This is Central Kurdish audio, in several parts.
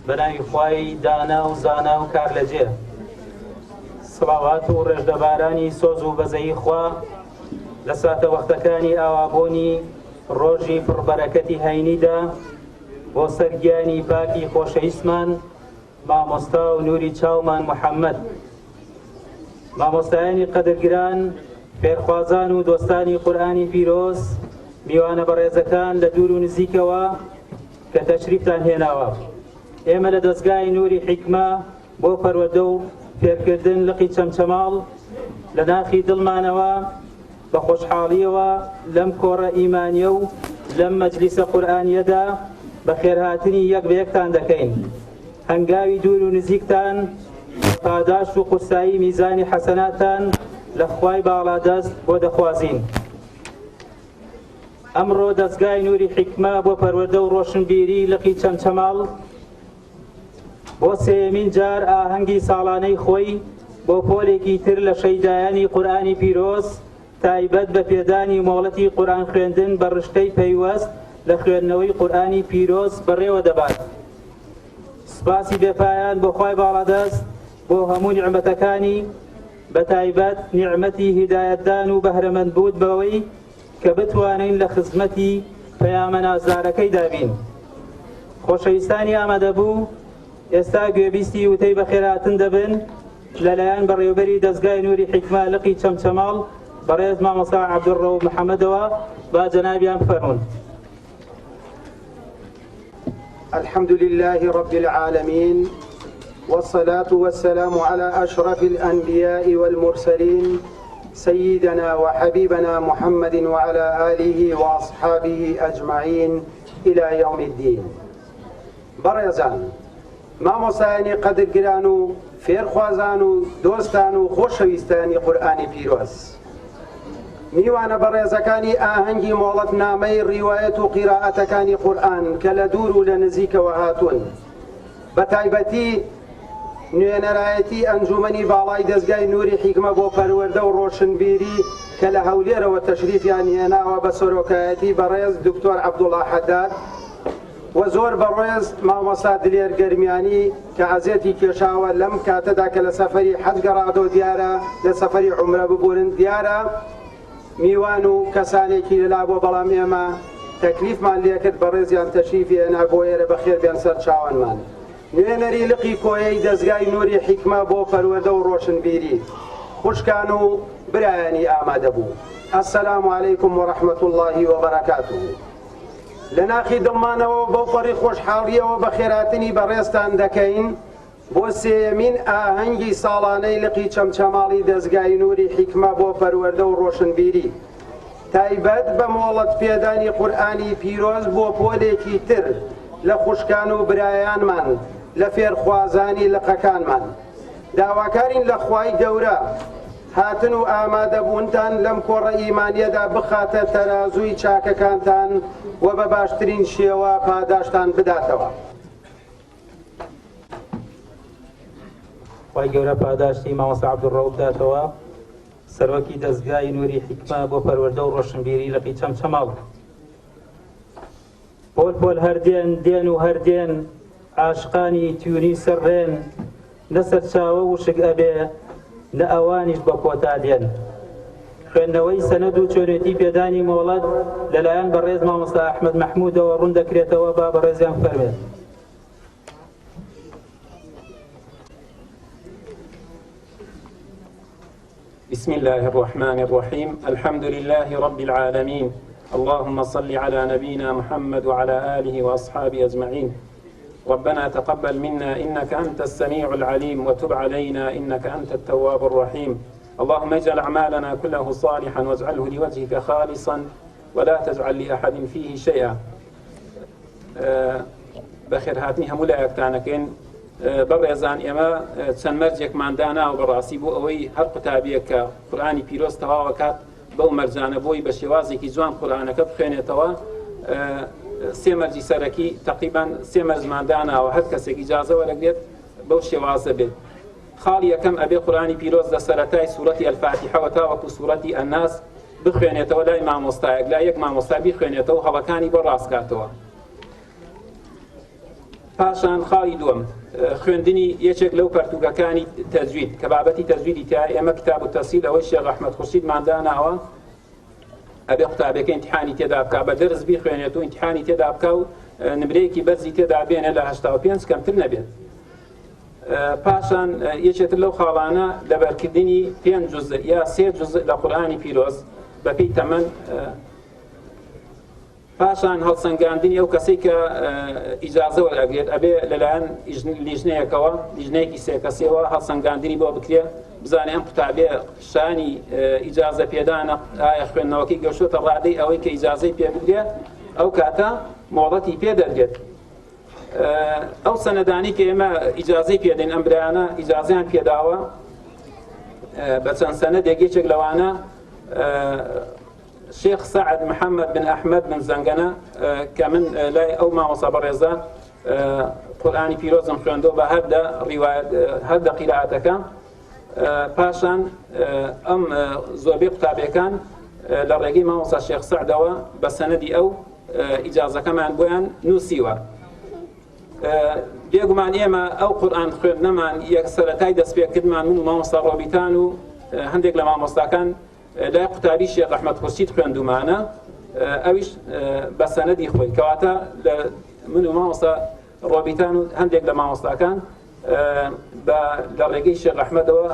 بەناوی خوای دانا و زانا و کار لەجێ سڵاوات و ڕێژدەبارانی سۆز و بەزەیی خوا لە ساتە وەختەکانی ئاوابۆنی ڕۆژی پڕبەرەکەتی هەینیدا بۆ سەرگیانی پاکی خۆشەویستمان مامۆستا و نووری چاومان محەممەد، مامۆستایانی قەدرگران، فێرخوازان و دۆستانی قورئانی پیرۆز، میوانە بەڕێزەکان لە دوور و نزیکەوە کە تەشریفتان هێناوە. ئێمە لە دەستگای نووری حیکمە بۆ پەروەردە و فێرکردن لقی چەمچەماڵ لە ناخی دڵمانەوە بە خۆشحاڵیەوە لەم کۆڕە ئیمانیە و لەم مەجلیسە قورئانیەدا بە خێرهاتنی یەک بە یەکتان دەکەین. هەنگاوی دوور و نزیکتان پاداش و قورسایی میزانی حەسەناتان لە خوای باڵادەست بۆ دەخوازین. ئەمڕۆ دەستگای نووری حیکمە بۆ پەروەردە و ڕۆشنبیری لقی چەمچەماڵ بۆ سێمین جار ئاهەنگی ساڵانەی خۆی بۆ پۆلێکی تر لە شەیدایانی قورئانی پیرۆز تایبەت بە پێدانی مۆڵەتی قورئان خوێندن بە ڕشتەی پەیوەست لە خوێندنەوەی قورئانی پیرۆز بەڕێوە دەبات. سپاسی بێپایان بۆ خوای باڵادەست بۆ هەموو نیعمەتەکانی، بە تایبەت نیعمەتی هیدایەتدان و بەهرەمەندبوون بەوەی کە بتوانین لە خزمەتی پەیامە نازدارەکەی دابین. خۆشەویستانی ئامادەبوو ئێستا گوێبیستی وتەی بەخێرهاتن دەبن لەلایەن بەڕێوەبەری دەستگای نووری حیکمە لقی چەمچەماڵ بەڕێز مامۆستا عەبدوڕەوف محەممەدەوە با جەنابیان بفەرمون. الحمد لله رب العالمين والصلاة والسلام على أشرف الأنبياء والمرسلين سيدنا وحبيبنا محمد وعلى آله وأصحابه أجمعين إلى يوم الدين. برزان مامۆستایانی قەدرگران و فێرخوازان و دۆستان و خۆشەویستانی قورئانی پیرۆز، میوانە بەڕێزەکانی ئاهەنگی مۆڵەت نامەی ڕیوایەت و قیراءەتەکانی قورئان کە لە دوور و لە نزیکەوە هاتوون، بە تایبەتی نوێنەرایەتی ئەنجومەنی باڵای دەستگای نووری حیکمە بۆ پەروەردە و ڕۆشنبیری کە لە هەولێرەوە تەشریفیان هێناوە بە سەرۆکایەتی بەڕێز دکتۆر عەبدوڵڵا حەداد و زۆر بەڕێز مامۆستا دلێر گەرمیانی کە عەزێتی کێشاوە لەم کاتەدا کە لە سەفەری حەج گەڕادۆ دیارە لە سەفەری عومرە ببورن دیارە میوان و کەسانێکی لەلا بۆ، بەڵام ئێمە تەکلیفمان لێکرد بەڕێزیان تەشریفی هێنا بۆ ئێرە بەخێر بێن سەر چاوانمان. نوێنەری لقی کۆیەی دەستگای نووری حیکمە بۆ پەروەردە و ڕۆشنبیری، خوشکان و برایانی ئامادەبوو، ئەسسەلامو عەلەیکم وەڕەحمەت الله وبەرەکاتوه. لە ناخی دڵمانەوە بەو پەڕی خۆشحاڵیەوە بە خێراتنی بەڕێزتان دەکەین بۆ سێمین ئاهەنگی ساڵانەی لقی چەمچەماڵی دەستگای نووری حیکمە بۆ پەروەردە و ڕۆشنبیری تایبەت بە مۆڵەت پێدانی قورئانی پیرۆز بۆ پۆلێکی تر لە خوشکان و برایانمان لە فێرخوازانی لقەکانمان. داواکارین لە خوای گەورە هاتن و ئامادەبوونتان لەم کۆڕە ئیمانیەدا بخاتە تەرازووی چاکەکانتان و بە باشترین شێوە پاداشتان بداتەوە. خوای گەورە پاداشتی مامۆستا عەبدوڕەوف بداتەوە، سەرۆکی دەستگای نووری حیکمە بۆ پەروەردە و ڕۆشنبیری لقی چەمچەماڵ. پۆل پۆل هەردێن دێن و هەردێن عاشقانی تیونی سەرڕێن، نەسەر چاوە وشک ئەبێ نە ئەوانیش بە کۆتا دێن. خوێندنەوەی سەنەد و چۆنێتی پێدانی مۆڵەت لەلایەن بەڕێز مامۆستا ئەحمەد مەحموودەوە ڕوون دەکرێتەوە، با بەڕێزیان فەرمێت. بسم الله الرحمن الرحيم الحمد لله رب العالمين اللهم صل على نبينا محمد وعلى آله وأصحابه أجمعين ربنا تقبل منا إنك أنت السميع العليم وتب علينا إنك أنت التواب الرحيم اللهم اجعل أعمالنا كله صالحا واجعله لوجهك خالصا ولا تجعل لأحد فيه شيئا. بخير هاتني همولا يكتانكين بەڕێزان ئێمە چەند مەرجێکمان داناوە بەڕاستی بۆ ئەوەی هەر قوتابیەک کە قورئانی پیرۆز تەواو کات بەو مەرجانە بۆی بە شێوازێکی جوان قورئانەکە بخوێنێتەوە. سێ مەرجی سەرەکی تەقریبان سێ مەرجمان داناوە، هەر کەسێک ئیجازە وەرەگرێت بەو شێوازە بێت. خاڵی یەکەم ئەبێ قورئانی پیرۆز لە سەرەتای سوورەتی ئەلفاتیحەوە تاوەکو سوورەتی ئەنناس بخوێنێتەوە لای مامۆستایەک، لای یەک مامۆستا بیخوێنێتەوە و هەڵەکانی بۆ ڕاستکاتەوە. پاشان خاڵی دووەم خوێندنی یەکێک لەو پەرتووکەکانی تەجوید کە بابەتی تەجویدی تیا ئێمە کتاب التەفسیر ئەوەی شێخ ئەحمەد خورشیدمان داناوە ئەبێ قوتابەکە ئیمتیحانی تێدا بکا بە دەرس بیخوێنێت و ئیمتیحانی تێدا بکا و نمرەیەکی بەرزی تێدا بێنێ لە 85 کەمتر نەبێت. پاشان یەکێتر لەو خاڵانە لەبەرکردنی 5 جوزء یا 3 جوزء لە قورئانی پیرۆز بەپێی تەمەن. پاشان هەڵسەنگاندنی ئەو کەسەی کە ئیجازە وەرئەگرێت ئەبێ لەلایەن لیژنەیەکەوە لیژنەیەکی سێ کەسیەوە هەڵسەنگاندنی بۆ بکرێ بزانێ ئەم قوتابێ شانی ئیجازە پێدانە ئایا خوێندنەوەکەی گەشتۆتە ڕادەی ئەوەی کە ئیجازەی پێ بدرێت ئەو کاتە مۆڵەتی پێ دەرگێت. ئەو سەنەدانی کە ئێمە ئیجازەی پێدەین ئەم برایانە ئیجازەیان پێداوە بە چەند سەنەدێک یەکێک لەوانە شيخ سعد محمد بن أحمد بن زنگنە کە من لای ئەو مامۆستا بەڕێزە قورئانی پیرۆزم خوێندەوە بە هەردە قیرائەتەکە. پاشان ئەم زۆربەی قوتابیەکان لە ڕێگەی مامۆستا شێخ سعدەوە بە سەنەدی ئەو ئیجازەکەمان بۆیان نووسیوە. بێگومان ئێمە ئەو قورئان خوێندنەمان یەک سەرەتای دەستپێکردمان من و مامۆستا ڕۆبیتان و هەندێک لە مامۆستاکان لای قوتابی شێخ ئەحمەد خورشید خوێندومانە ئەویش بە سەنەدی خۆی کەواتە من و مامۆستا ڕۆبیتان و هەندێک لە مامۆستاکان لە ڕێگەی شێخ ئەحمەدەوە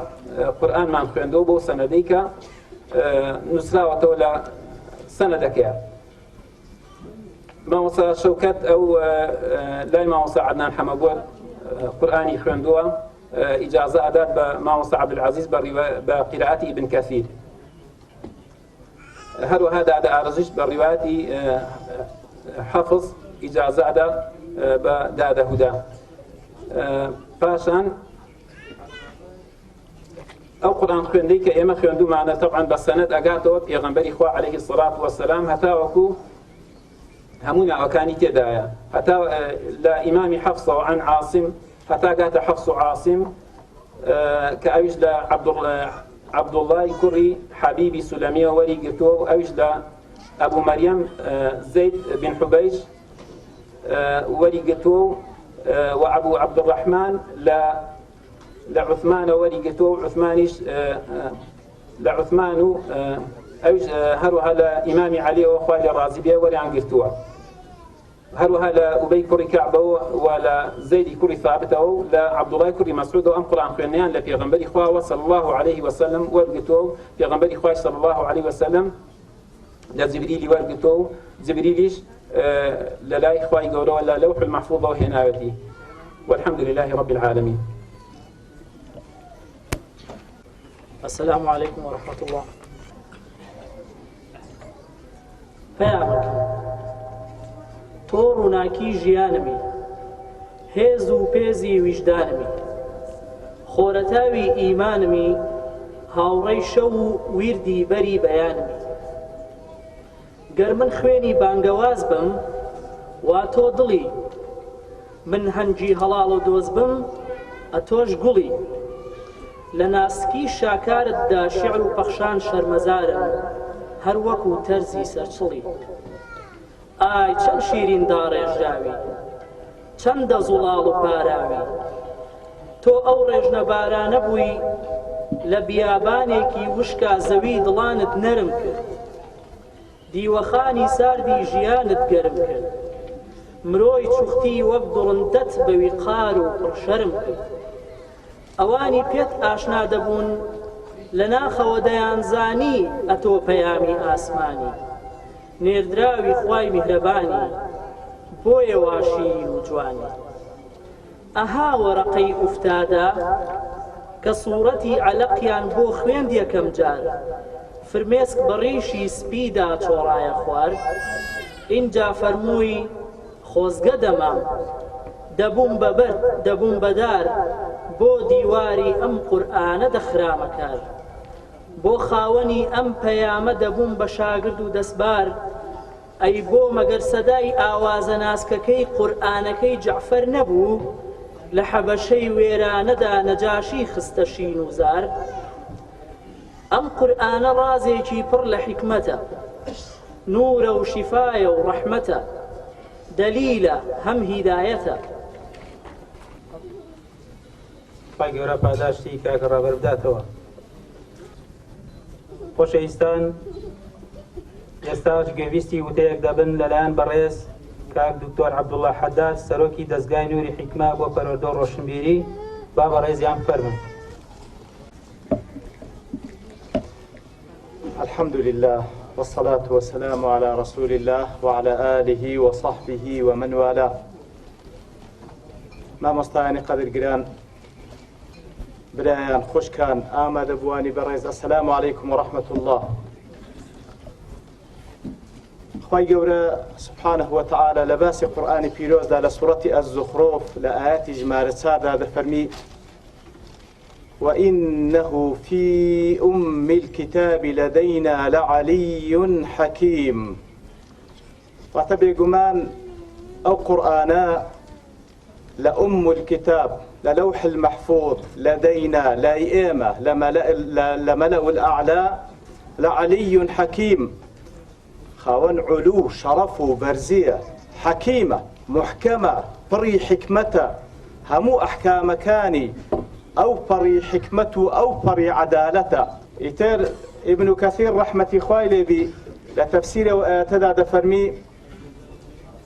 قورئانمان خوێندەوە بۆ سەنەدەی کە نووسراوەتەوە لە سەنەدەکەیە. مامۆستا شەوکەت ئەو لای مامۆستا عەدنان حەمەگۆر قورئانی خوێندووە ئیجازە ئەدات بە مامۆستا عەبدولعەزیز بە قیرائەتی ئیبن کەثیر. هەروەها دادە ئارەزش بە ڕیواەتی حەفظ ئیجازە ئەدا بە دادە هودا. پاشان ئەو قورئان خوێندەی کە ئێمە خوێندومانە تەبعاً بە سەنەد ئەگاتەوە پێغەمبەری خوا عەلەیهی السەڵات وەسەلام هەتاوەکو هەموو ناوەکانی تێدایە هەتا لە ئیمامی حەفسەوە عەن عاصم هەتا گاتە حەفس و عاصم کە ئەویش لە عەبدوڵڵای کوڕی حەبیبی سولەمیە وەریگرتووە و ئەویش لە ئەبوو مەریەم زەید بن حوبەیش وەریگرتووە و ئەبوو عەبدوڕەحمان لە عوثمانە وەریگرتووە و عوثمانیش لە عوثمان و ئەویش هەروەها لە ئیمامی عەلیەوە خوای لێ ڕازی بێ وەریان گرتووە. هەروەها لە ئوبەی کوڕی کەعبەوە و لە زەیدی کوڕی ثابتەوە و لە عەبدوڵای کوڕی مەسعودەوە ئەم قورئان خوێندنیان لە پێغەمبەری خوا صلی الله علیه وسلم وەرگرتووە و پێغەمبەری خوای صلی الله علیه وسلم لە جبریلی وەرگرتووە و جبریلیش لە لای خوای گەورەوە لە لەوح المەحفوظەوە هێناوەتی. والحمد لله رب العالمين. السلام عليكم ورحمة الله. پەیامەک تۆ ڕووناکی ژیانمی هێز و پێزی ویژدانمی خۆرەتاوی ئیمانمی هاوڕەی شەو و ویردی بەری بەیانمی گەر من خوێنی بانگەواز بم وا تۆ دڵی من هەنجی هەڵاڵ و دۆز بم ئەتۆش گوڵی لە ناسکی شاکارتدا شیعر و پەخشان شەرمەزارم هەر وەکو تەرزی سەرچڵی ئای چەند شیرین داڕێژراوی چەندە زوڵاڵ و پاراوی تۆ ئەو ڕێژنە بارانە بووی لە بیابانێکی وشکا زەوی دڵانت نەرم کرد دیوەخانی ساردی ژیانت گەرم کرد مرۆی چوختی وەک دڵندەت بە ویقار و پڕشەرم کرد ئەوانی پێت ئاشنا دەبوون لە ناخەوە دەیانزانی ئەتۆ پەیامی ئاسمانی نێردراوی خوای میهرەبانی بۆیە واشی و جوانی ئەها وەرەقەی ئوفتادا کە سوورەتی عەلەقیان بۆ خوێند یەکەم جار فرمێسک بەڕیشی سپیدا چۆڕایە خوار ئینجا فەرمووی خۆزگە دەمام دەبووم بەبەر دەبووم بەدار بۆ دیواری ئەم قورئانە دەخرامەکار بۆ خاوەنی ئەم پەیامە دەبووم بە شاگرد و دەستبار ئەی بۆ مەگەر سەدای ئاوازە ناسکەکەی قورئانەکەی جەعفەر نەبوو لە حەبەشەی وێرانەدا نەجاشی خستە شین و زار ئەم قورئانە ڕازێکی پڕ لە حیکمەتە نورە و شیفایە و ڕەحمەتە دەلیلە هەم هیدایەتە خی گەورە پاداشتی کاکە ڕابەر بداتەوە. خۆشەویستان، ئێستاش گەویستی وتەیەک دەبن لەلایەن بەڕێز کاک دکتۆر عەبدوڵڵا حەداد سەرۆکی دەستگای نووری حیکمە بۆ پەروەردە و ڕۆشنبیری با بەڕێزیان بفەرمن. الحمد لله والصلاة والسلام على رسول الله وعلى آله وصحبه ومن والاه. ما مستعاني قدر قران برایان خوش كان آمد بواني بريز. السلام عليكم ورحمة الله. خواهي قورا سبحانه وتعالى لباس قرآن بيروز دا لسورة الزخرف لآيات جمارة سادة فرمي وإنه في أم الكتاب لدينا لعلي حكيم. واتبع قمان أو قرآنا لأم الكتاب للوح المحفوظ لدينا لائمة لملأ الأعلى لعلي حكيم. خاون علو شرف برزية حكيمة محكمة بري حكمته همو أحكام كاني أو بري حكمته أو بري عدالته. يتر ابن كثير رحمة خوالي بي لتفسير وآتدى فرمي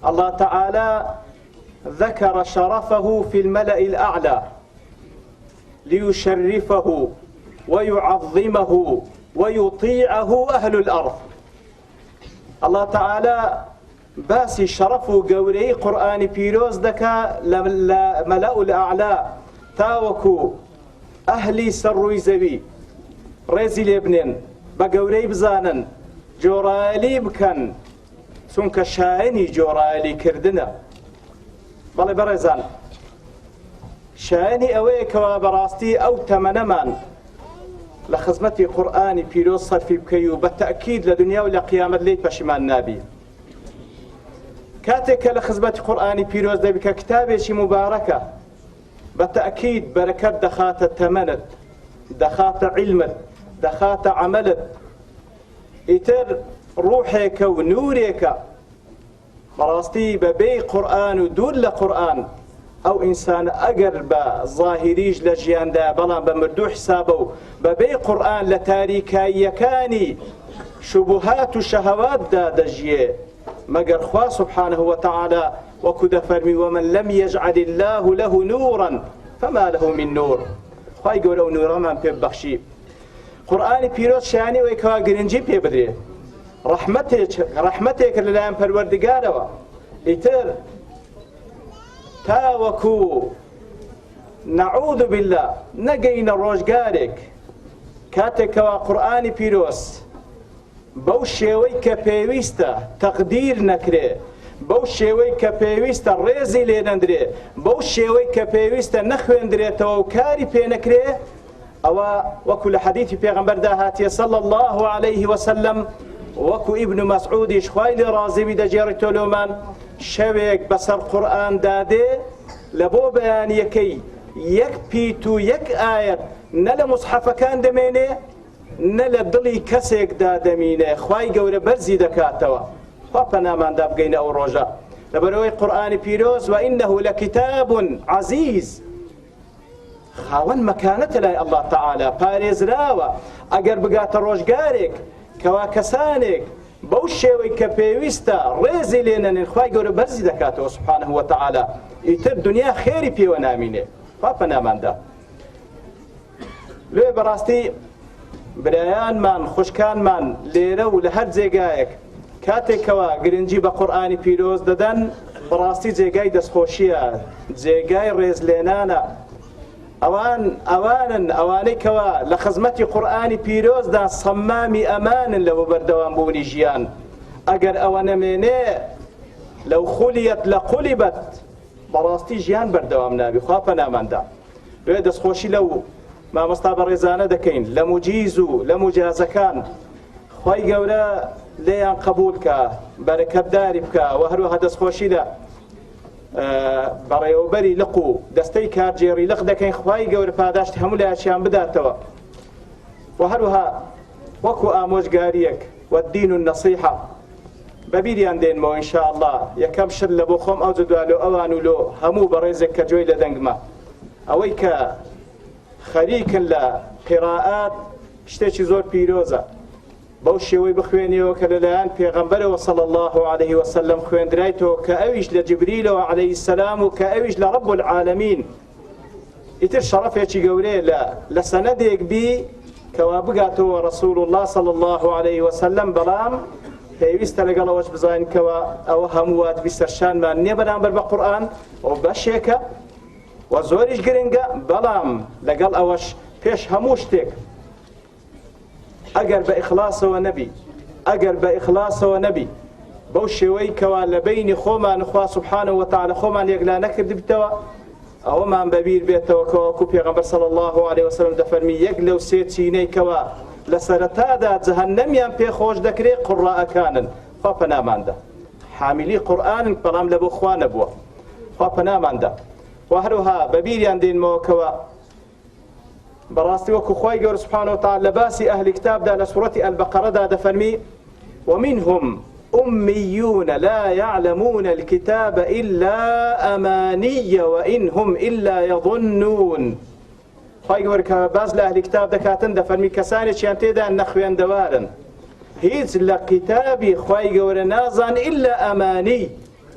الله تعالى ذكر شرفه في الملأ الأعلى ليشرفه ويعظمه ويطيعه أهل الأرض. الله تعالى باسي شرفه قوري قرآن بيروز دكا لملأ الأعلى تاوكو أهلي سروي زبي ريزي لبنين بقوري بزانن جورالي بكن سنك شايني جورالي كردنا بەڵێ بەڕێزان شایانی ئەوەیە کەوا بەڕاستی ئەو تەمەنەمان لە خزمەتی قورئانی پیرۆز سەرفی بکەی و بە تەئکید لە دنیا و لە قیامەت لێی پەشیمان نابی. کاتێک کە لە خزمەتی قورئانی پیرۆز دەبی کە کتابێکی مبارەکە بە تەئکید بەرەکەت دەخاتە تەمەنت، دەخاتە عیلمت، دەخاتە عەمەلت، ئیتر ڕوحێکە و نورێکە بەڕاستی بەبێی قورئان و دوور لە قورئان ئەو ئینسان ئەگەر بە ظاهریش لە ژیاندا بەڵام بە مردوو حسابە و بەبێی قورئان لە تاریکاییەکانی شوبهات و شەهەواتدا دەژیێ مەگەر خوا سبحانه وتعالى وەکو دەفەرمی ومن لم يجعل الله له نورا فما له من نور. خوای گەورە و نورەمان پێ ببەخشی. قورئانی پیرۆز شایانی ئەوەی کەوا گرنگی پێ بدرێ ڕەحمەتێک لەلایەن پەروەردگارەوە. ئیتر تاوەکو نەعوذ بالله نەگەینە ڕۆژگارێک کاتێکەوە قورئانی پیرۆز بەو شێوەی کە پێویستە تەقدیر نەکرێ، بەو شێوەی کە پێویستە ڕێزی لێ نەدرێ، بەو شێوەی کە پێویستە نەخوێندرێتەوە و کاری پێ نەکرێ، ئەوە وەکو لە حەدیثی پێغەمبەردا هاتیە صلی الله عليه وسلم وەکو ئیبن مەسعودیش خوای لێ ڕازیبی دەجێڕێتۆ لۆمان شەوێک بەسەر قورئان دادێ لە بۆ بەیانیەکەی یەک پیت و یەک ئایەت نە لە موسحەفەکان دەمێنێ نە لە دڵی کەسێکدا دەمینێ. خوای گەورە بەرزی دەکاتەوە. خوا پەناماندا بگەینە ئەو ڕۆژە لەبەرەوەی قورئانی پیرۆز وئینەه لەکیتاب عەزیز خاوەن مەکانەتە لای ئەڵڵا تەعالا پارێزراوە. ئەگەر بگاتە ڕۆژگارێک کەوا کەسانێک بەو شێوەی کە پێویستە ڕێزی لێ نەنێن خوای گەورە بەرزی دەکاتەوە سبحانه وتعالى. ئیتر دنیا خێری پێوە نامینێ. خوا پەناماندا. لێ بەڕاستی برایانمان خوشکانمان لێرە و لە هەر جێگایەک کاتێکەوە گرنگی بە قورئانی پیرۆز دەدەن بەڕاستی جێگای دەستخۆشیە، جێگای ڕێزلێنانە. ئەوانەی کەوا لە خزمەتی قورئانی پیرۆزدا سەمامی ئەمانن لەوە بەردەوامبوونی ژیان. ئەگەر ئەوە نەمێنێ لەو خولیەت لە قولیبەت بەڕاستی ژیان بەردەوام نابی. خوا پەناماندا. دوێ دەستخۆشی لەو مامۆستا بەڕێزانە دەکەین لە موجیز و لە موجازەکان خوای گەورە لێیان قبول کە بەرەکەتداری بکە و هەروەها دەستخۆشی لە بەڕێوەبەری لق و دەستەی کارجێڕی لق دەکەین خوای گەورە پاداشتی هەموو لایەکیان بداتەوە. و هەروەها وەکو ئامۆژگاریەک والدین النەصیحە بەبیریان دێنمەوە ئینشاء الله یەکەم شت لە بۆ خۆم ئەو جدوالۆ ئەوان و لۆ هەموو بەڕێزێک کە جوێی لە دەنگمە ئەوەی کە خەریکن لە قیراءات شتێکی زۆر پیرۆزە بەو شێوەی بخوێنیەوە کە لەلایەن پێغەمبەرەوە صلی الله عليه وسلم خوێندرایتەوە کە ئەویش لە جبریلەوە عليه السلام و کە ئەویش لە رب العالمین ئیتر شەڕەفێکی گەورەیە لە سەنەدێک بی کەوا بگاتەوە رسول الله صلی الله عليه وسلم بەڵام پێویستە لەگەڵەوەش بزانین کەوە ئەوە هەمووات بیسەرشانمان نییە بەرامبەر بە قورئان ئەو بەشێکە و زۆریش گرنگە بەڵام لەگەڵ ئەوەش پێش هەموو شتێک ئەگەر بە ئیخلاسەوە نەبی بەو شێوەی کەوا لە بینی خۆمان خوا سبحانه وتعالى خۆمان یەکلا نەکردبتەوە ئەوەمان بەبیر بێتەوە کەوەکو پێغەمبەر صلی الله عليه وسلم دەفەرمی یەک لەو سێ چینەی کەوا لە سەرەتادا جەهەنەمیان پێخۆش دەکرێت قوڕائەکانن خوا پەناماندا حامیلی قورئانن بەڵام لە بۆ خوا نەبووە خوا پەناماندا و هەروەها بەبیریان دێنمەوە کەوە بەڕاستی وەکو خوای گەورە سبحانه وتعالى لە باسی ئەهلی کتابدا لە سوورەتی ئەلبەقەرەدا دەفەرمی ومنهم أميون لا يعلمون الكتاب إلا أماني وإن هم إلا يظنون خوای گەورە کە باز لە ئەهلی کتاب دەکاتن دەفەرمی کەسانێکیان تێدا نەخوێندەوارن هیچ لە قیتابی خوای گەورە نازان إلا ئەمانی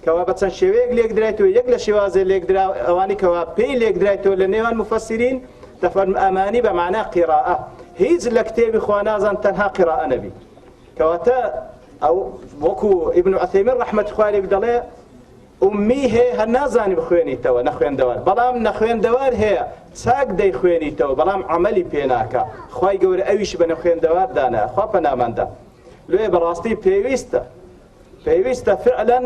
کەوا بە چەند شێوەیەک لێک درایتەوە یەک لە شێوازێ لێک درا ئەوانی کەوا پێی لێک درایتەوە لە نێوان مفەسرین دەفەرم ئەمانی بە معنای قیراءە هیچ لە کتێبی خوا نازان تەنها قیراءە نەبی کەواتە ئەو وەکو ئیبن عوثەیمین ڕەحمەتی خوا لێ دەڵێ ئومی هەیە هەر نازانی بخوێنیتەوە نەخوێندەوار بەڵام نەخوێندەوار هەیە چاک دەیخوێنیتەوە بەڵام عەمەلی پێ ناکە خوای گەورە ئەویش بە نەخوێندەوار دانا خوا پەناماندا لێ بەڕاستی پێویستە فعلەن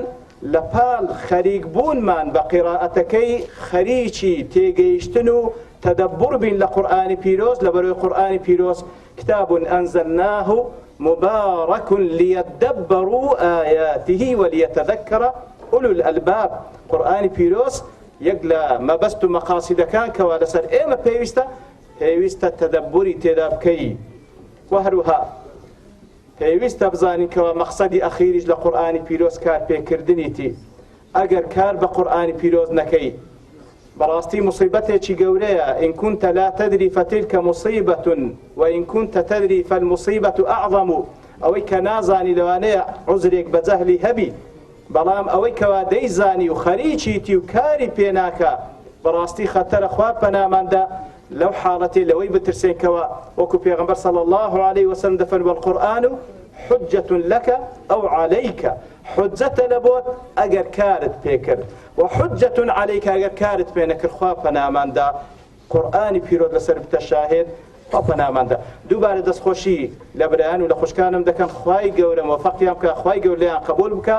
لە پاڵ خەریک بوونمان بە قیراءەتەکەی خەریکی تێگەیشتن و تدبر بین لە قورئانی پیرۆز لە بەروی قورئانی پیرۆز کتاب أنزلناه مبارك ليدبروا آياته وليتذكر أولو الألباب قورئانی پیرۆز یەک لە مەبەست و مەقاصدەکان کەوا لەسەر ئێمە پێویستە تدبری تێدا بکەی و هەروها پێویستە بزانین کەوا مەقسەدی ئەخیریش لە قورئانی پیرۆز کار پێکردنیتی ئەگەر کار بە قورئانی پیرۆز نەکەی بەڕاستی مصیبەتێکی گەورەیە إن كنت لا تدري فتلك مصيبة وإن كنت تدري فالمصيبة أعظم ئەوەی کە نازانی لەوانەیە عوزرێک بە جەهلی هەبی بەڵام ئەوەی کەوا دەیزانی و خەریکیتی و کاری پێناکە بەڕاستی خەتەرە خوا پەناماندا لەو حاڵەتێ لەوەی بترسێنکەوە وەکو پێغەمبەر صلی الله عليه وسلم دەفەرمێ والقورآن حجة لك أو عليك حجة لبوت أجر كارت بيكر وحجة عليك أجر كارت بينك الخوا فناماندا قرآن بيرود لسر بتشاهد خۆپەناماندا دووبارە دەستخۆشی لە برایان و لە خوشکانم دەکەن خوای گەورە موفقیان بکە خوای گەورە لیان قبول بکە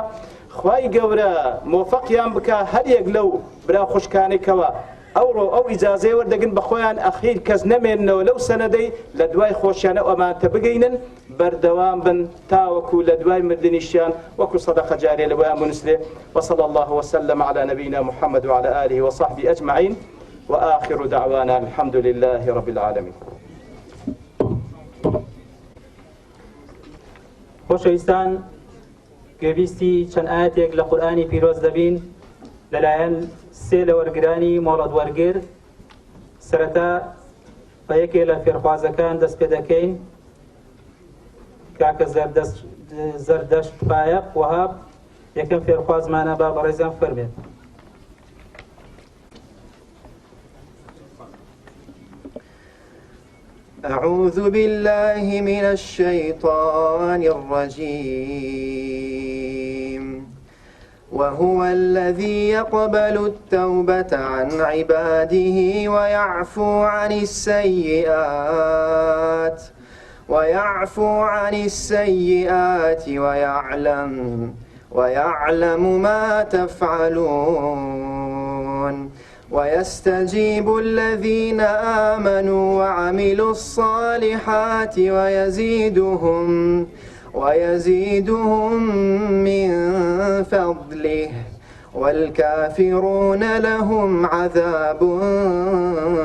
خوای گەورە موفقیان بکە هەر یەک لەو برا خوشکانێکەوە ئەو ئیجازەی وەردەگرن بە خۆیان ئەخیر کەس نەمێننەوە لەو سەنەدەی لە دوای خۆشیانە ئەمانتە بگەینن بەردەوام بن تاوەکو لە دوای مردنیشیان وەکو سەدەقە جاریە لە بۆیان بنووسرێ وصلى الله وسلم على نبينا محمد وعلى آله وصحبه أجمعين وآخر دعوانا الحمد لله رب العالمين. خۆشەویستان گوێویستی چەند ئاەتێک لە قورئانی پیرۆز دەبین لەلایەن سێ لە وەرگرانی مۆڵەت وەرگر سەرەتا بە یەکێ لە فێرخوازەکان دەست پێ دەکەین کاکە زەردەشت فایق وەهاب یەکەم فێرخوازمانە با بەڕێزیان فەرمێت. أعوذ بالله من الشيطان الرجيم وهو الذي يقبل التوبة عن عباده ويعفو عن السيئات ويعلم ما تفعلون ويستجيب الذين آمنوا وعملوا الصالحات ويزيدهم من فضله والكافرون لهم عذاب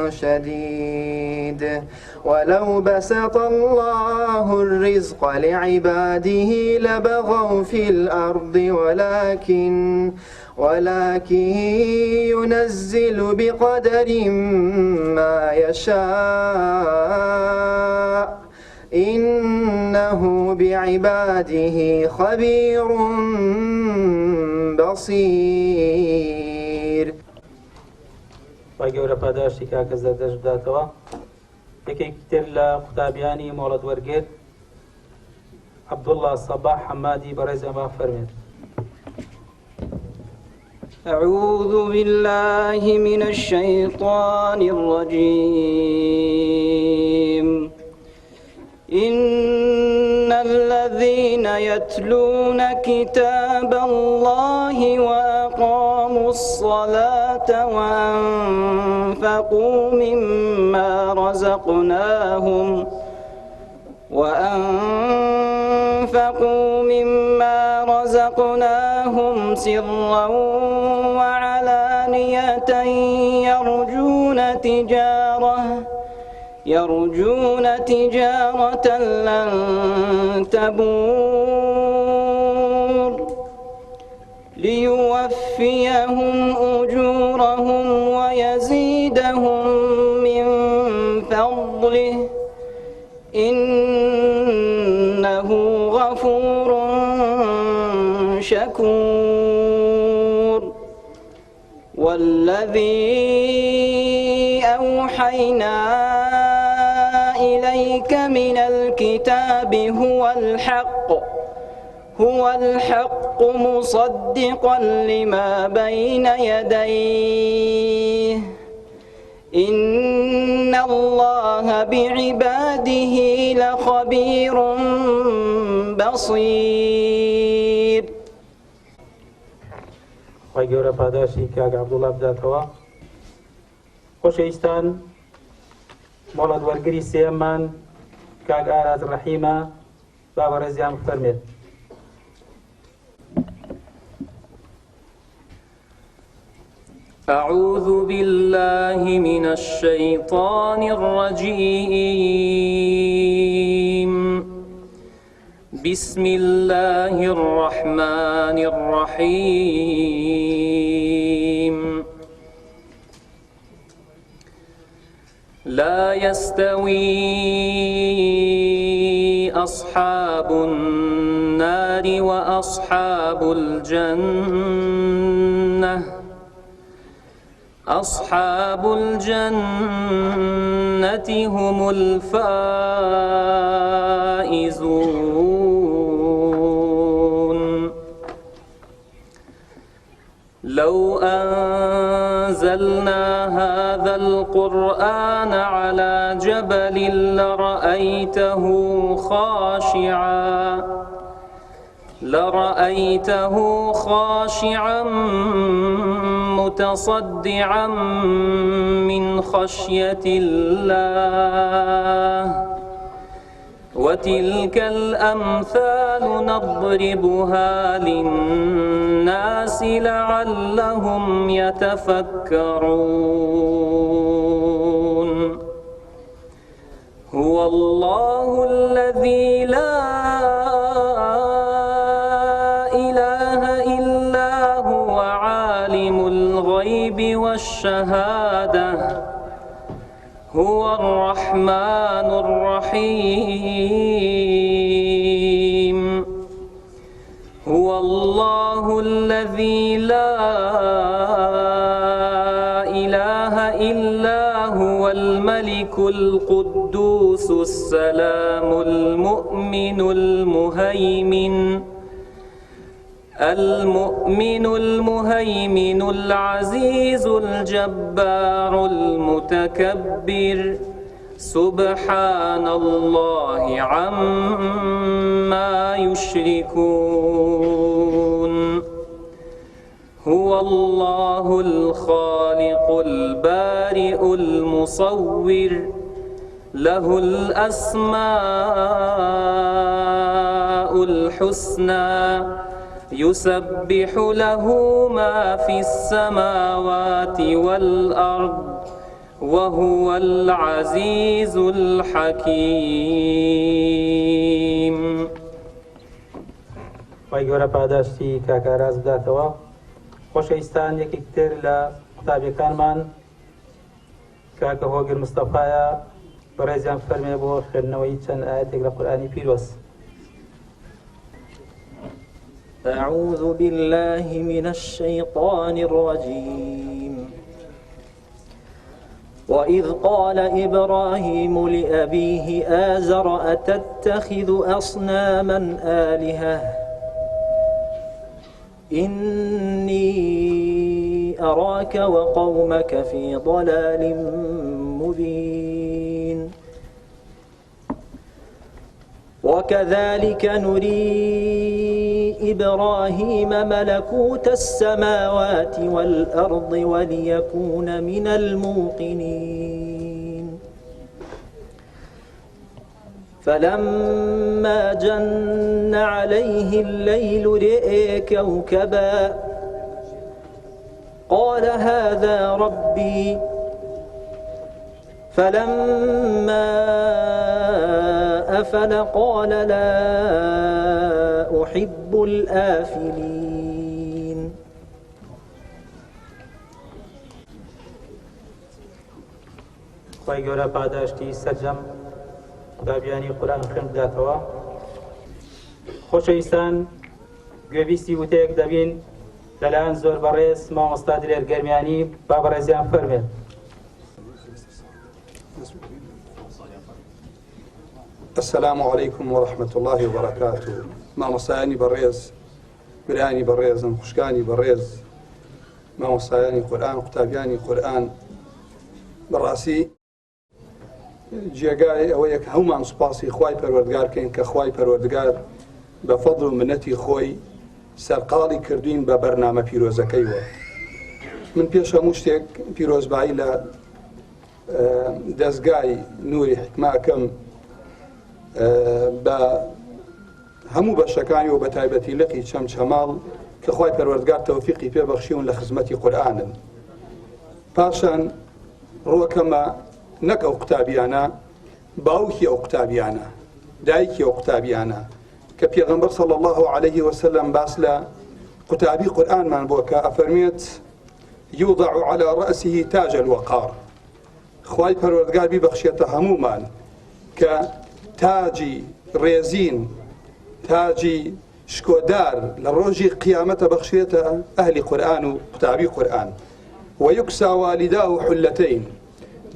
شديد ولو بسط الله الرزق لعباده لبغوا في الأرض ولكن ينزل بقدر ما يشاء إنه بعباده خبير بصير. گەورە پاداشتی کاکە زەردەش بداتەوە. یەکێکی تر لە قوتابیانی مۆڵەت وەرگرت عەبدوڵڵا سەباح حەمادی بەڕێز ئەمە فەرمێت. أعوذ بالله من الشيطان الرجيم. إن الذين يتلون كتاب الله وأقاموا الصلاة وأنفقوا مما رزقناهم سرا وعلانية يرجون تجارة لن تبور ليوفيهم أجورهم ويزيدهم من فضله إنه غفور شكور. والذي أوحينا إليك من الكتاب هو الحق مصدقا لما بين يديه إن الله بعباده لخبير بصير. خی گەورە پاداشی کاک عەبدوڵڵا بداتەوە. خۆشەویستان، مۆڵەت وەرگری سێمان کاک ئاراز ڕەحیمە با بەڕێزیان فەرمێت. أعوذ بالله من الشيطان الرجيم. بسم الله الرحمن الرحيم. لا يستوي أصحاب النار وأصحاب الجنة. أصحاب الجنة هم الفائزون. لو أنزلنا هذا القرآن على جبل لرأيته خاشعا متصدعا من خشية الله. وتلك الأمثال نضربها للناس لعلهم يتفكرون. هو الله الذي لا إله إلا هو عالم الغيب والشهادة هو الرحمن الرحيم. هو الله الذي لا إله إلا هو الملك القدوس السلام المؤمن المهيمن العزيز الجبار المتكبر سبحان الله عما يشركون. هو الله الخالق البارئ المصور له الأسماء الحسنى يسبح له ما في السماوات والأرض وهو العزيز الحكيم. خی گەورە پاداشتی کاکاراز بداتەوە. خۆشەویستان، یەکێک تر لە قوتابیەکانمان کاکە هۆگر مستەفایە بەڕێزیان فەرمێ بۆ خوێندنەوەی چەند ئاەتێک لە قورئانی پیرۆز. أعوذ بالله من الشيطان الرجيم. وإذ قال إبراهيم لأبيه آزر أتتخذ أصناما آلهة إني أراك وقومك في ضلال مبين. وكذلك نري إبراهيم ملكوت السماوات والأرض وليكون من الموقنين. فلما جن عليه الليل رئي كوكبا قال هذا ربي فلما أفل قال لا أحب الآفلين. خی گەورە پاداشتی سەرجەم بابیانی قورئان خوێن بداتەوە. خۆشەویستان، گوێبیستی وتەیەک دەبین لەلایەن زۆر بەڕێز مامۆستا درێر گەرمیانی با بەڕێزیان فەرمێت. السلام عليكم ورحمة الله وبركاته. مامۆستایانی بەڕێز، برانی بەڕێزم، خوشکانی بەڕێز، مامۆستایانی قورئان، قوتابیانی قورئان، بەڕاستی جێگای ئەوەیە کە هەمومان سوپاسی خوای پەروەردگار بکەین کە خوای پەروەردگار بە فەضڵ و منەتی خۆی سەرقاڵی کردوین بە بەرنامە پیرۆزەکەیەوە. من پێش هەموو شتێک پیرۆزبایی لە دەستگای نوری حکماکەم بە هەموو بەشەکانی و بە تایبەتی لقی چەمچەماڵ کە خوای پەروەردگار تەوفیقی پێبەخشیون لە خزمەتی قورئانن. پاشان ڕۆکەمە نەک ئەو قوتابیانە، باوکی ئەو قوتابیانە، دایکی ئەو قوتابیانە کە پێغەمبەر صلی الله علیه وسلم باس لە قوتابی قورئانمان بۆ کە ئەفەرمێت یوضع على رأسه تاج الوقار. خوای پەروەردگار بیبەخشێتە هەموومان کە تاجی ڕێزین، تاجی شکۆدار لە ڕۆژی قیامەتە بەخشێتە ئەهلی قورئان و قوتابی قورئان. ويكسى والداه حلتين.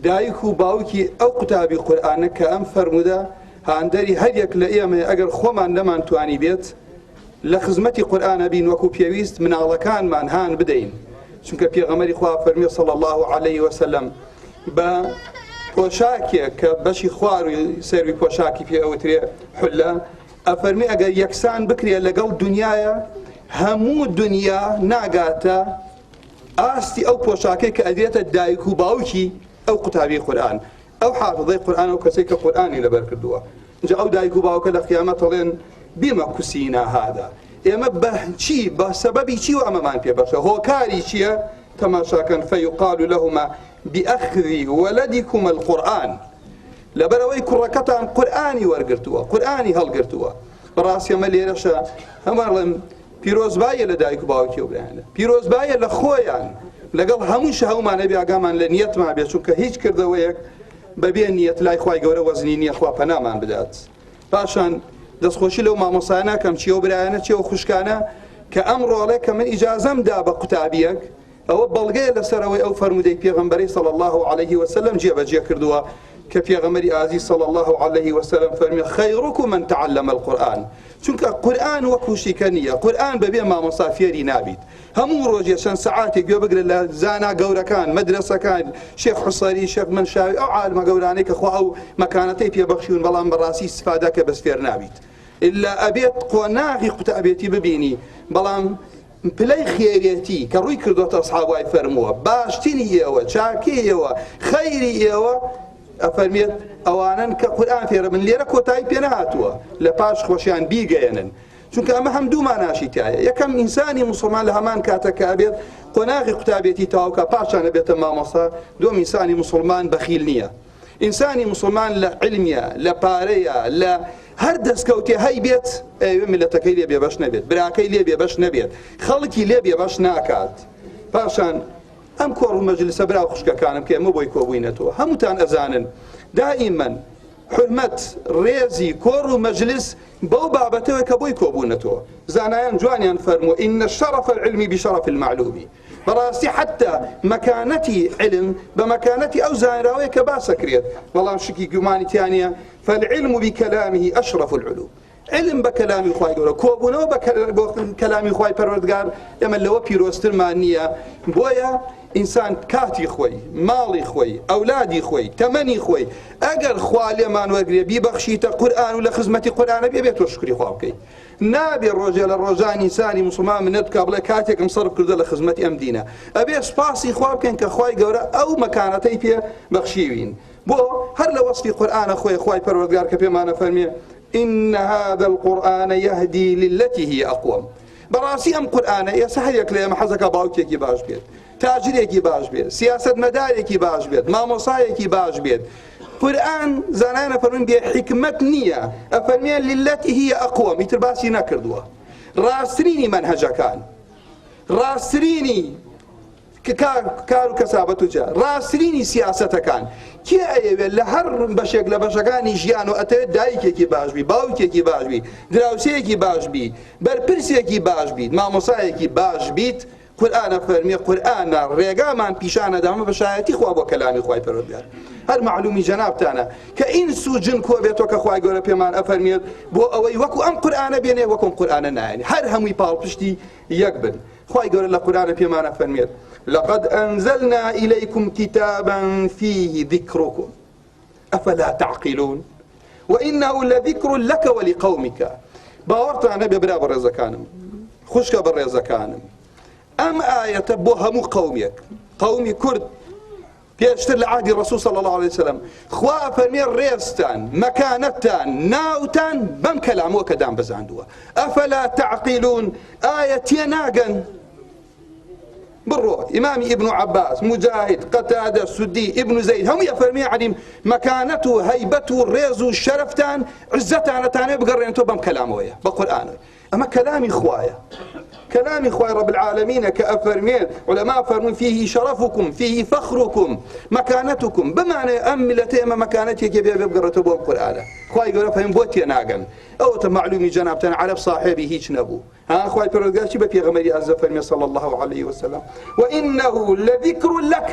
دایک و باوکی ئەو قوتابی قورئانە کە ئەم فەرموودە هاندەری هەریەک لە ئێمە ئەگەر خۆمان نەمانتوانی بێت لە خزمەتی قورئانە بین وەکو پێویست مناڵەکانمان هان بدەین. چونکە پێغەمبەری خوا فەرمی صلی الله علیه وسلم بە پۆشاکێک کە بەشی خوار و سەروی پۆشاکی پێ ئەوترێ حولە، ئەفەرمی ئەگەر یەکسان بکرێ لەگەڵ دنیایە هەموو دنیا ناگاتە ئاستی ئەو پۆشاکەی کە ئەدرێتە دایک و باوکی ئەو قوتابی قورئان، ئەو حافظەی قورئان، ئەو کەسەی کە قورئانی لەبەر کردووە. اینجا ئەو دایک و باوکە لە قیامەت دەڵێن بما کوسینا هذا، ئێمە بە چی، بە سەبەبی چی و ئەمەمان پێبەخشە، هۆکاری چییە؟ تەماشاکەن فەیقال لەهما بأخذ ولدكم القرآن، لەبەرەوەی کوڕەکەتان قورئانی وەرگرتووە، قورئانی هەڵگرتووە. بەڕاستی ئەمە لێرەشە هەماڵێم پیرۆزبایە لە دایک و باوکی و برایانە، پیرۆزبایە لە خۆیان لەگەڵ هەمووش هەمومانە بێگامان لە نیەتمان بێت، چونکە هیچ کردەوەیەک بەبێ نیەت لای خوای گەورە وەزنی نییە، خوا پەنامان بدات. پاشان دەستخۆشی لەو مامۆسایانە کەم چیە و برایانە چیە و خوشکانە کە ئەم ڕۆڵێک کە من ئیجازەم دا بە قوتابیەک ئەوە بەڵگەیە لەسەرەوەی ئەو فەرمودەی پێغەمبەری صلی الله علیه وسلم جێبەجێ کردووە کە پێغەمبەری ئازیز صلی الله علیه وسلم فەرمی خەیڕوکم من تعلم القورآن. چونکە قورئان وەکو شیکە نییە، قورئان بەبێ مامۆستا فێری نابیت. هەموو ڕۆژێ چەند سەعاتێک گوێ بگرە لە زانا گەورەکان، مەدرسەکان، شێخ حوسەری، شێخ منشاوی، ئەو عالمە گەورانەی کە خوا ئەو مەکانەتەی پێبەخشیون، بەڵام بەڕاستی استفادەکە بەس فێر نابیت. ئللا ئەبێت قۆناغی قوتابێتی ببینی، بەڵام پلەی خێرێتی کە ڕووی کردوتە ئەسحابای فەرمووە باشترینی ئێوە، چاکەی ئێوە، خەیری ئێوە ئەفەرمێت ئەوانن کە قورئان فێرە من. لێرە کۆتایی پێ نەهاتووە لە پاش خۆشیان بیگەێنن، چونکە ئەمە هەموومان ناشی تایە. یەکەم ئینسانی مسلمان لە هەمان کاتە کە ئەبێت قۆناغی قوتابێتی تاوکە پاشانە بێتە مامۆستا، دوم ئینسانی مسلمان بەخیل نییە. ئینسانی مسلمان لە علمیە، لە پارەیە، لە هەر دەستکەوتێ هەی بێت ئەوێ میلەتەکەی لێ بێبەش نەبێت، براکەی لێ بێبەش نەبێت، خەڵکی لێ بێبەش ناکات. پاشان ئەم کۆڕ و مەجلیسە براو خوشکەکانم کە ئێمە بۆی کۆبووینەتەوە هەمووتان ئەزانن دائیمەن حرمەت ڕێزی کۆڕ و مەجلیس بەو بابەتەوە کە بۆی کۆبوونەتەوە. زانایان جوانیان فەرمووە ئین الشەرەف العلمی بشەرەف المعلومی، بەڕاستی حتا مەکانەتی علم بە مەکانەتی ئەو زانراوەیە کە باسەکرێت. بەڵام شکی گومانی تیانە فالعلم بكلامه أشرف العلوم. علم بكلامي خوای گەورە کۆبوونەوە بە کەلامی خوای پەروەردگار ئێمە لەوە پیرۆسترمان نییە. بۆیە ئینسان کاتی خۆی، ماڵی خۆی، ئەولادی خۆی، تەمەنی خۆی ئەگەر خوا لێمان وەرگێ بیبەخشیتە قورئان و لە خزمەتی قورئانە بێت تۆ شکری خوا بکەیت. نابێ ڕۆژێ لە ڕۆژانی ئینسانی مسلمان منەت بکا بڵێ کاتێکم سەرف کردە لە خزمەتی ئەم دینە. ئەبێ سپاسی خوا بکەین کە خوای گەورە ئەو مەکانەتەی پێ بەخشیوین. بۆ هەر لە وەسفی قورئانە خۆی خوای پەروەردگار کە پێمانە فەرمێ إن هذا القرآن يهدي للتي هي أقوم. بەڕاستی ئەم قورئانە ئێستا هەرێک لە ئێمە حەزەکە باوکێکی باش بێت، تاجرێکی باش بێت، سیاسەتمەدارێکی باش بێت، مامۆسایەکی باش بێت. قورئان زانایانە فەرموون بێ حکمت نییە، ئەفەرمێن للتي هي أقوم، ئیتر باسی نەکردووە. ڕاستترینی مەنهەجەکان، ڕاستترینی کار و کەسابەت و جا، ڕاستترینی سیاسەتەکان کێ ئەیەوێت لە هەر بەشێک لە بەشەکانی ژیان و ئەتەوێت دایکێکی باش بی، باوکێکی باش بی، دراوسەیەکی باش بی، بەرپرسێکی باش بیت، مامۆسایەکی باش بیت. قورئانە فەرمیێ قورئانە ڕێگامان پیشانەدامە بەشایەتی خوا بۆ کەلامی خوای پەروەردگار. هەر معلومی جەنابتانە کە ئینس و جن کۆ بێتەوە کە خوای گەورە پێمان ئەفەرمێت بۆ ئەوەی وەکو ئەم قورئانە بێنێ وەکو قورئانە نایێنێ، هەر هەمووی پاڵپشتی یەک بن. خوای گەورە لە قورئانە پێمانە فەرمێت لقد أنزلنا إليكم كتابا فيه ذكركم أفلا تعقلون وإنه لذكر لك ولقومك. باورتان نبي برا برزكانم خوشك برزكانم أم آية بو همو قومك قومي كرد پێشتر لە عهدی ڕەسوول صلی الله عليه وسلم خوا فەرمێ ڕێزتان مەکانەتتان ناوتان بەم کەلامەوە کە دام بەزاندووە. ئەفەلا تعقیلون ئایا تێناگەن؟ بڕۆ ئیمامی ئیبن عەباس، مجاهید، قەتادە، سودی، ئیبن زەید هەمووی ئەفەرمێ عەلیم مەکانەت و هەیبەت و ڕێز و شەرەفتان عزەتانەتانێ بگەڕێنەوە بەم کەلامەوەیە بە قورئانەوە. ئەمە کەلامی خوایە، كلام إخوة رب العالمين كأفرمين علماء فرمون فيه شرفكم فيه فخركم مكانتكم بمعنى أملتي ما مكانتي كيف يبقى بو القرآن خواهي يقول فهم بوتي ناقن أو تمعلومي جنابتنا على بصاحبه هيج نبو ها خواهي فرقال شبه في غمري أزفرمي صلى الله عليه وسلم وإنه لذكر لك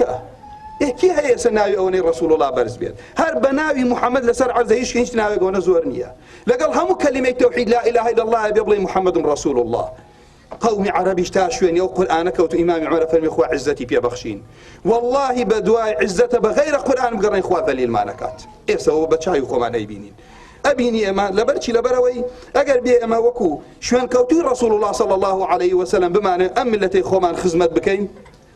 كي هي سناوي أوني رسول الله برز بيت هر بناوي محمد لسر عرضه هيش كنش ناوي قونا زورنيا لقال هم كلمة توحيد لا إله إلا الله بيبلي محمد رسول الله قومي عربي اشتاشوين يو قرآن كوت إمام عمر فرمي خوا عزتي بيا بخشين والله بدواي عزته بغير قرآن بقرن خوا ذليل مالكات إيه سووا بتشاي خو ما نيبينين أبيني أما لبرشي لبروي أجر بي أما وكو شوان كوتي رسول الله صلى الله عليه وسلم بمعنى أم التي خومان خزمت بكين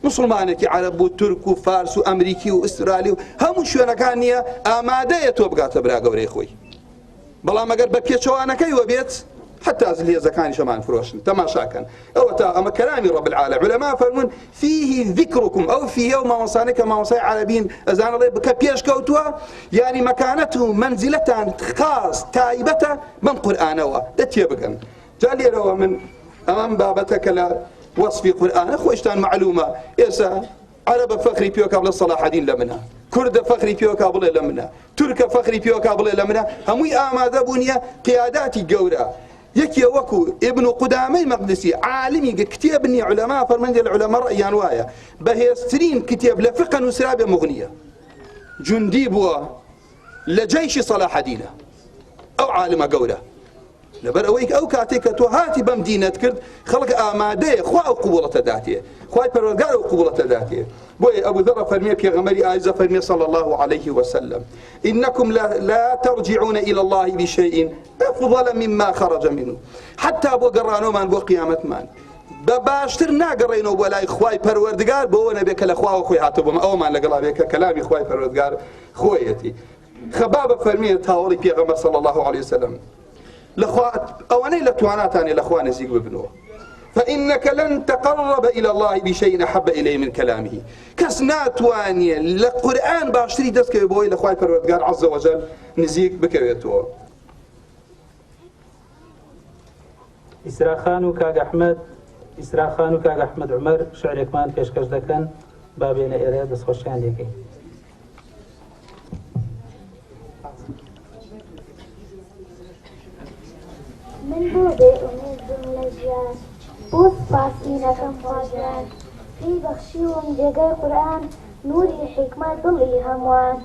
مسلمانك عرب وترك وفارس وأمريكي وإسرائيلي هم شوان كانية آمادة تبقى تبرا قوري خوي بلا ما قال بكيت شوانا كي وبيت حتى أزلية زكاني شمان فروشن تماشاكا أو أما كلامي رب العالم علماء فرمون فيه ذكركم أو في يوم وصانك ما وصاي عربين أزان الله بكبيش كوتوا يعني مكانته منزلة خاص تايبته من قرآن تتيبقا جالي لو من أمام بابتك لا وصف قرآن أخوشتان معلومة إيسا عرب فخري بيو قبل الصلاح دين لمنها كرد فخري بيو قبل لمنها ترك فخري بيو قبل لمنها هموي آماده بونيا قياداتي جورا يكي وكو ابن قدامي مقدسي عالمي كتابني علماء فرمندي العلماء رأيان وايا بهيسترين كتاب لفقه وسرابة مغنية جندي بوا لجيش صلاح دينه أو عالم قوله لبر أويك أو كاتيك توهاتي بمدينة كرد خلق آماده خوا أو قبولة ذاتيه خواي پروردگار أو قبولة ذاتيه بوي أبو ذر فرمي بيغمري آيزة فرمي صلى الله عليه وسلم إنكم لا ترجعون إلى الله بشيء أفضل مما خرج منه حتى أبو قرانو من بو قيامت من بباشتر ناقرينو ولا إخواي پروردگار بو نبيك لأخواه وخوي هاتبهم أو ما لقلا بيك كلامي إخواي پروردگار خويتي خباب فرمي تاولي بيغمر صلى الله عليه وسلم ئەوانەی لە تواناتانێ لەخوا نزیک ببنەوە. فإنك لن تقرب إلى الله بشيء أحب إليه من كلامه. كس ناتوانية لقرآن باشتري دست كبوي لخواي پروردگار عز وجل نزيك بكويتو. ئیسراخان و کاگ ئەحمەد عومەر شعرێکمان پێشکەش دەکەن با بێنە ئێرە دەستخۆشیان لێکەین. من بۆ بێ ئومید بم لە ژیان بۆ سپاسی نەکەم خواجان پێی بەخشیوم جێگەی قورئان نوری حکمت دڵی هەمووان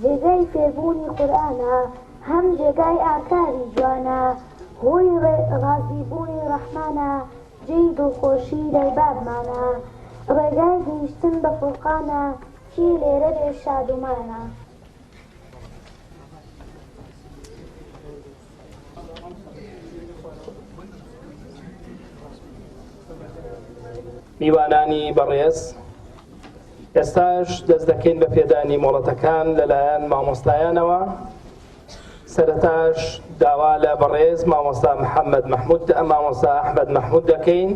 جێگەی فێربوونی قورئانە هەم جێگای ئاکاری جوانە هۆی ڕازیبوونی ڕەحمانە جێی دڵخۆشی دەربابمانە ڕێگای گەیشتن بە فورقانە کی لێرە بێ شادومانە. میوانانی بەڕێز، ئێستاش دەست دەکەین بە پێدانی مۆڵەتەکان لەلایەن مامۆستایانەوە. سەرەتاش داوا لە بەڕێز مامۆستا مامۆستا ئەحمەد مەحموود دەکەین،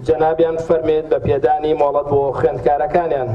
جەنابیان فەرمێت بە پێدانی مۆڵەت بۆ خوێندکارەکانیان.